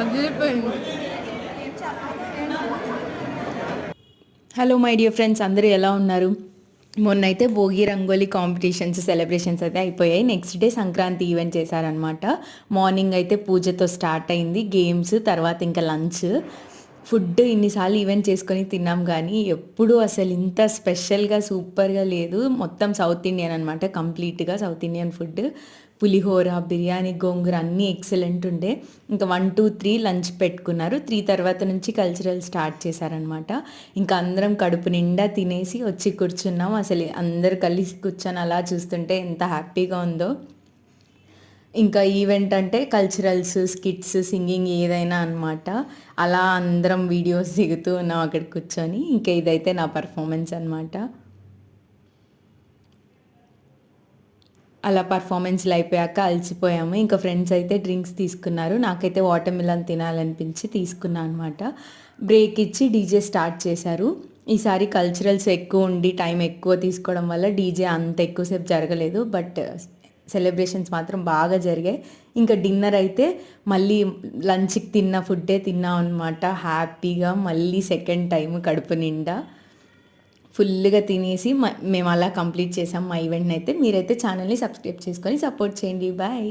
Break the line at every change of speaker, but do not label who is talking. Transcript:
అదిరిపోయింది.
Hello my dear friends, అందరూ ఎలా ఉన్నారు? మొన్నైతే భోగి రంగోలీ కాంపిటీషన్స్ సెలబ్రేషన్స్ అయితే అయిపోయాయి. నెక్స్ట్ డే సంక్రాంతి ఈవెంట్ చేశారనమాట. మార్నింగ్ అయితే పూజతో స్టార్ట్ అయింది, గేమ్స్, తర్వాత ఇంకా లంచ్. ఫుడ్ ఇన్నిసార్లు ఈవెంట్ చేసుకొని తిన్నాం కానీ ఎప్పుడు అసలు ఇంత స్పెషల్గా సూపర్గా లేదు. మొత్తం సౌత్ ఇండియన్ అనమాట, కంప్లీట్గా సౌత్ ఇండియన్ ఫుడ్. పులిహోర, బిర్యానీ, గోంగూర అన్నీ ఎక్సలెంట్ ఉండే. ఇంకా 1, 2, 3 లంచ్ పెట్టుకున్నారు. 3 తర్వాత నుంచి కల్చరల్ స్టార్ట్ చేశారనమాట. ఇంకా అందరం కడుపు నిండా తినేసి వచ్చి కూర్చున్నాం. అసలు అందరు కలిసి కూర్చొని అలా చూస్తుంటే ఎంత హ్యాపీగా ఉందో. ఇంకా ఈవెంట్ అంటే కల్చరల్స్, స్కిట్స్, సింగింగ్ ఏదైనా అనమాట. అలా అందరం వీడియోస్ దిగుతూ ఉన్నాం అక్కడ కూర్చొని. ఇంకా ఇదైతే నా పర్ఫార్మెన్స్ అనమాట. అలా పర్ఫార్మెన్స్లు అయిపోయాక అలసిపోయాము. ఇంకా ఫ్రెండ్స్ అయితే డ్రింక్స్ తీసుకున్నారు. నాకైతే వాటర్ మిలన్ తినాలనిపించి తీసుకున్నాను అనమాట. బ్రేక్ ఇచ్చి డీజే స్టార్ట్ చేశారు. ఈసారి కల్చరల్స్ ఎక్కువ ఉండి టైం ఎక్కువ తీసుకోవడం వల్ల డీజే అంత ఎక్కువసేపు జరగలేదు. బట్ సెలబ్రేషన్స్ మాత్రం బాగా జరిగాయి. ఇంకా డిన్నర్ అయితే మళ్ళీ లంచ్కి తిన్న ఫుడ్డే తిన్నాం అనమాట. హ్యాపీగా మళ్ళీ సెకండ్ టైం కడుపు నిండా ఫుల్గా తినేసి మేము అలా కంప్లీట్ చేసాం మా ఈవెంట్ని అయితే. మీరైతే ఛానల్ని సబ్స్క్రైబ్ చేసుకొని సపోర్ట్ చేయండి. బాయ్.